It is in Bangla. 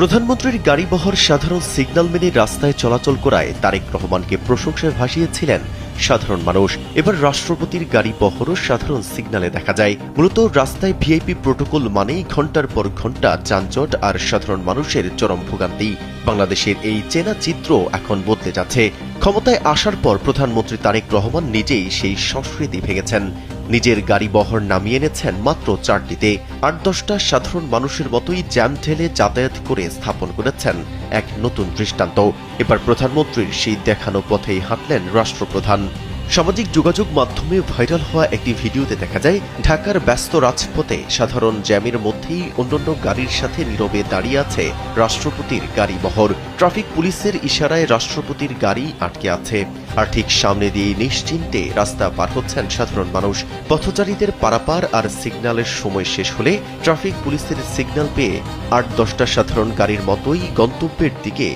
প্রধানমন্ত্রীর গাড়িবহর সাধারণ সিগন্যাল মেনে রাস্তায় চলাচল করায় তারেক রহমানকে প্রশংসায় ভাসিয়েছিলেন সাধারণ মানুষ। এবার রাষ্ট্রপতির গাড়িবহরও সাধারণ সিগন্যালে দেখা যায়। মূলত রাস্তায় ভিআইপি প্রোটোকল মানেই ঘণ্টার পর ঘণ্টা যানজট আর সাধারণ মানুষের চরম ভোগান্তি। বাংলাদেশের এই চেনা চিত্র এখন বদলে যাচ্ছে। ক্ষমতায় আসার পর প্রধানমন্ত্রী তারেক রহমান নিজেই সেই সংস্কৃতি ভেঙেছেন। নিজের গাড়িবহর নামিয়ে এনেছেন মাত্র 4টিতে। 8-10টা সাধারণ মানুষের মতোই জ্যাম ঠেলে যাতায়াত করে স্থাপন করেছেন এক নতুন দৃষ্টান্ত। এবার প্রধানমন্ত্রীর সেই দেখানো পথেই হাঁটলেন রাষ্ট্রপ্রধান। সামাজিক যোগাযোগ মাধ্যমে ভাইরাল হওয়া একটি ভিডিওতে দেখা যায় ঢাকার ব্যস্ত রাজপথে সাধারণ জ্যামের মধ্যেই অন্যান্য গাড়ির সাথে নীরবে দাঁড়িয়ে আছে রাষ্ট্রপতির গাড়িবহর। ট্রাফিক পুলিশের ইশারায় রাষ্ট্রপতির গাড়ি আটকে আছে, আর ঠিক সামনে দিয়ে নিশ্চিন্তে রাস্তা পার হচ্ছেন সাধারণ মানুষ। পথচারীদের পারাপার আর সিগন্যালের সময় শেষ হলে ট্রাফিক পুলিশের সিগন্যাল পেয়ে 8-10টা সাধারণ গাড়ির মতোই গন্তব্যের দিকে